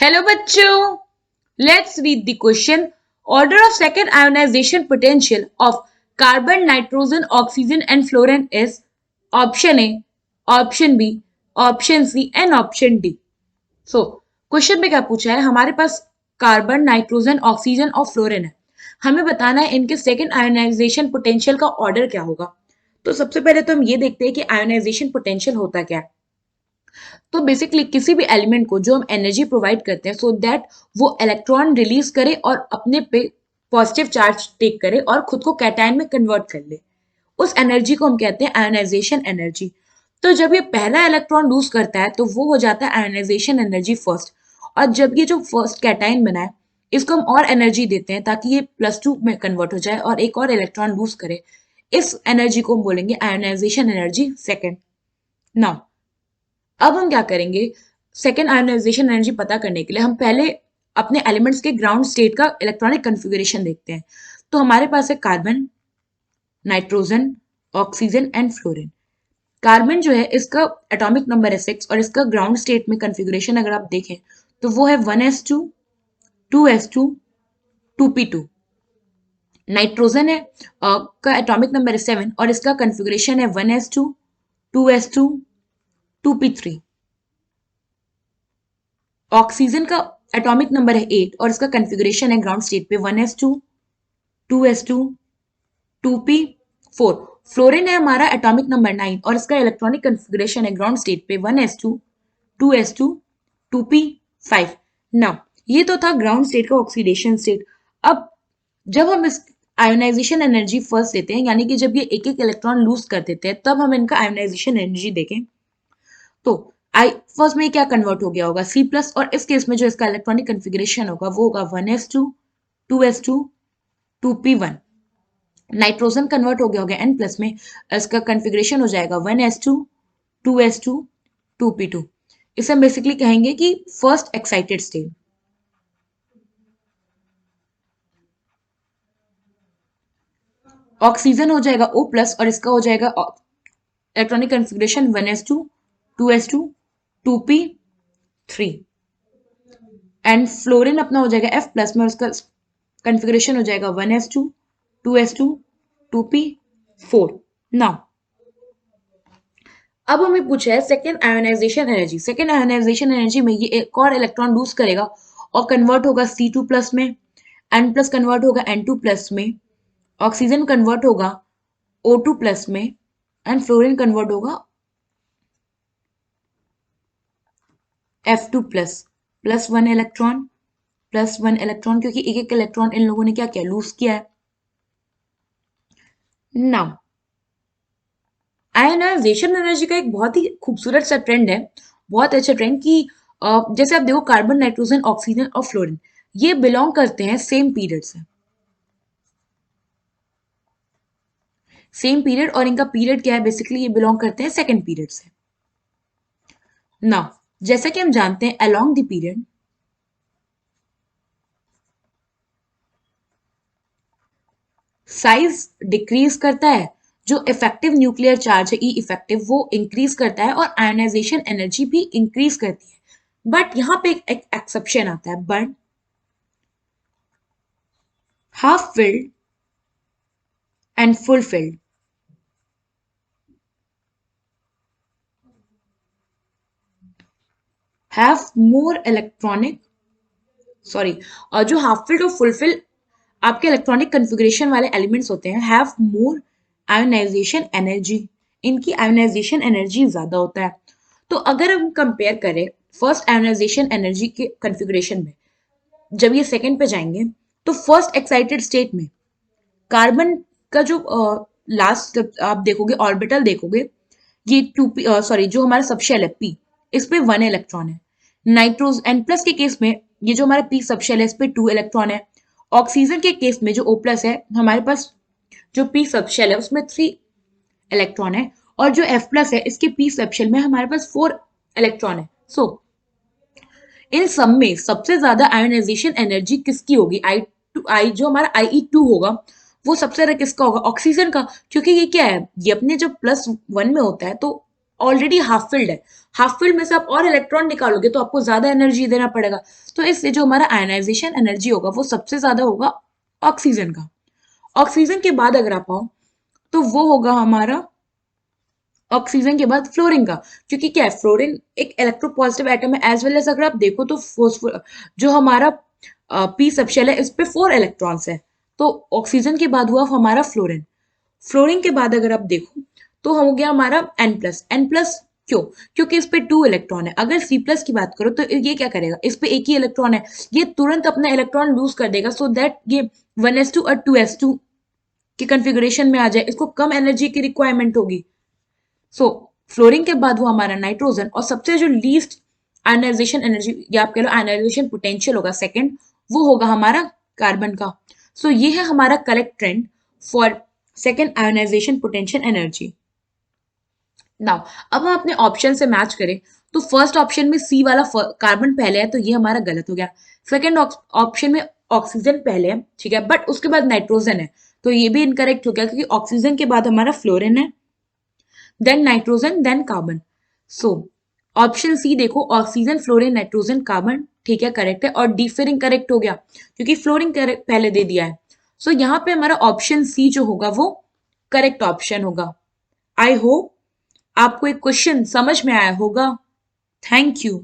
Hello बच्चों, let's read the question. Order of second ionization potential of carbon, nitrogen, oxygen and fluorine is option A, option B, option C and option D. So question में क्या पूछा है, हमारे पास carbon, nitrogen, oxygen और fluorine है. हमें बताना है इनके सेकंड आयोनाइजेशन पोटेंशियल का ऑर्डर क्या होगा. तो सबसे पहले तो हम ये देखते हैं कि आयोनाइजेशन पोटेंशियल होता क्या है. तो बेसिकली किसी भी एलिमेंट को जो हम एनर्जी प्रोवाइड करते हैं सो दैट वो इलेक्ट्रॉन रिलीज करे और अपने पे पॉजिटिव चार्ज टेक करे और खुद को कैटायन में कन्वर्ट कर ले, उस एनर्जी को हम कहते हैं आयोनाइजेशन एनर्जी. तो जब ये पहला इलेक्ट्रॉन लूज करता है तो वो हो जाता है आयोनाइजेशन एनर्जी फर्स्ट. और जब ये जो फर्स्ट कैटायन बना है इसको हम और एनर्जी देते हैं ताकि ये +2 में कन्वर्ट हो जाए और एक और इलेक्ट्रॉन लूज करे. इस एनर्जी को हम बोलेंगे आयोनाइजेशन एनर्जी सेकेंड. नाउ अब हम क्या करेंगे, सेकेंड आयोनाइजेशन एनर्जी पता करने के लिए हम पहले अपने एलिमेंट्स के ग्राउंड स्टेट का इलेक्ट्रॉनिक कन्फिगरेशन देखते हैं. तो हमारे पास है carbon, nitrogen, oxygen and fluorine. Carbon जो है इसका एटॉमिक नंबर है 6 और इसका ग्राउंड स्टेट में कन्फिगरेशन अगर आप देखें तो वो है 1s2, 2s2, 2p2. नाइट्रोजन है का एटॉमिक नंबर है 7 और इसका कन्फिगरेशन है 1s2, 2s2, 2p3. ऑक्सीजन का एटॉमिक नंबर है 8 और इसका कन्फिगरेशन है ग्राउंड स्टेट पे 1s2, 2s2, 2p4. फ्लोरीन है हमारा एटॉमिक नंबर 9 और इसका इलेक्ट्रॉनिक कन्फिगरेशन है ग्राउंड स्टेट पे 1s2, 2s2, 2p5. नाउ ये तो था ग्राउंड स्टेट का ऑक्सीडेशन स्टेट. अब जब हम इस आयोनाइजेशन एनर्जी फर्स्ट देते हैं यानी कि जब ये एक एक इलेक्ट्रॉन लूज कर देते हैं तब हम इनका आयोनाइजेशन एनर्जी देखें. तो आई फर्स्ट में क्या कन्वर्ट हो गया होगा C+, और इस केस में जो इसका इलेक्ट्रॉनिक कन्फिगरेशन होगा वो होगा 1s2, 2s2, 2p1. Nitrogen convert हो गया होगा N+ में, इसका कन्फिगरेशन हो जाएगा 1s2, 2s2, 2p2. इसे हम बेसिकली कहेंगे कि फर्स्ट एक्साइटेड स्टेट. ऑक्सीजन हो जाएगा O+ और इसका हो जाएगा electronic configuration 1s2, 2s2, 2p3. And fluorine अपना हो जाएगा F+ में और उसका कन्फिगरेशन हो जाएगा 1s2, 2s2, 2p4. नाउ अब हमें पूछा है second ionization energy. Second ionization energy में ये एक और इलेक्ट्रॉन लूज करेगा और कन्वर्ट होगा C2+ में, N+ कन्वर्ट होगा N2+ में, ऑक्सीजन कन्वर्ट होगा O2+ में एंड फ्लोरीन कन्वर्ट होगा F2+. +1 इलेक्ट्रॉन क्योंकि एक एक इलेक्ट्रॉन इन लोगों ने क्या किया, लूज किया है. नाउ आयोनाइजेशन एनर्जी का एक बहुत ही खूबसूरत सा ट्रेंड है, बहुत अच्छा ट्रेंड कि जैसे आप देखो कार्बन, नाइट्रोजन, ऑक्सीजन और फ्लोरीन ये बिलोंग करते हैं सेम पीरियड से. सेम पीरियड और इनका पीरियड क्या है, बेसिकली ये बिलोंग करते हैं सेकेंड पीरियड से. नाउ जैसा कि हम जानते हैं along the period size decrease करता है, जो इफेक्टिव न्यूक्लियर चार्ज है ई इफेक्टिव वो इंक्रीज करता है और आयोनाइजेशन एनर्जी भी इंक्रीज करती है. बट यहां पे एक एक्सेप्शन आता है, but half filled and full field have more electronic sorry जो हाफ फिल्ड और फुल फिल्ड आपके इलेक्ट्रॉनिक कन्फिगरेशन वाले एलिमेंट्स होते हैं हैव मोर आयोनाइजेशन एनर्जी. इनकी आयोनाइजेशन एनर्जी ज्यादा होता है. तो अगर हम कंपेयर करें फर्स्ट आयोनाइजेशन एनर्जी के कन्फिगरेशन में जब ये सेकंड पे जाएंगे तो फर्स्ट एक्साइटेड स्टेट में कार्बन का जो लास्ट आप देखोगे ऑर्बिटल देखोगे, ये 2p सॉरी जो हमारा सबशेल है P, इस पे 1 इलेक्ट्रॉन है. N+ के केस में ये जो हमारा P सबशेल है इस पे 2 इलेक्ट्रॉन है. ऑक्सीजन के केस में जो O+ है हमारे पास जो P सबशेल है उसमें 3 इलेक्ट्रॉन है और जो F+ है इसके P सबशेल में हमारे पास 4 इलेक्ट्रॉन है. सो इन सब में सबसे ज्यादा आयोनाइजेशन एनर्जी किसकी होगी, आई जो हमारा IE2 होगा वो सबसे ज्यादा किसका होगा, ऑक्सीजन का. क्योंकि ये क्या है, ये अपने जब +1 में होता है तो ऑलरेडी हाफ फिल्ड है, हाफ फिल्ड में से आप और इलेक्ट्रॉन निकालोगे तो आपको ज्यादा एनर्जी देना पड़ेगा, तो इससे जो हमारा आयनाइजेशन एनर्जी होगा वो सबसे ज्यादा होगा ऑक्सीजन का। ऑक्सीजन के बाद अगर आप आओ तो वो होगा हमारा ऑक्सीजन के बाद फ्लोरीन का, क्योंकि क्या है, फ्लोरीन एक इलेक्ट्रोपॉजिटिव एटम है, एज वेल एज अगर आप देखो तो फोस्फोर जो हमारा पी सबशेल है इस पे 4 इलेक्ट्रॉन्स है, तो ऑक्सीजन के बाद हुआ हमारा फ्लोरीन। फ्लोरीन के बाद अगर आप देखो तो हो गया हमारा एन प्लस। एन प्लस क्यों? क्योंकि इस पे 2 इलेक्ट्रॉन है। अगर सी प्लस की बात करो तो ये क्या करेगा, इस पे एक ही इलेक्ट्रॉन है, ये तुरंत अपना इलेक्ट्रॉन लूज कर देगा, सो दैट ये 1s2 और 2s2 के कन्फिग्रेशन में आ जाए, इसको कम एनर्जी की रिक्वायरमेंट होगी। सो फ्लोरीन के बाद वो हमारा नाइट्रोजन, और सबसे जो लीस्ट आयनाइजेशन एनर्जी या आप कह लो आयनाइजेशन पोटेंशियल होगा सेकंड, वो होगा हमारा कार्बन का। सो ये है हमारा correct trend for second ionization potential energy. Now अब हम अपने ऑप्शन से मैच करें तो फर्स्ट ऑप्शन में सी वाला कार्बन पहले है, तो ये हमारा गलत हो गया। सेकंड ऑप्शन में ऑक्सीजन पहले है, ठीक है, बट उसके बाद नाइट्रोजन है, तो ये भी इनकरेक्ट हो गया, क्योंकि ऑक्सीजन के बाद हमारा फ्लोरीन है, then nitrogen, then carbon. So option C देखो, ऑक्सीजन फ्लोरीन नाइट्रोजन कार्बन, ठीक है, करेक्ट है, और डी फिर इनकरेक्ट हो गया क्योंकि फ्लोरीन पहले दे दिया है। सो यहाँ पे हमारा ऑप्शन सी जो होगा वो करेक्ट ऑप्शन होगा। आई होप आपको एक क्वेश्चन समझ में आया होगा। Thank you.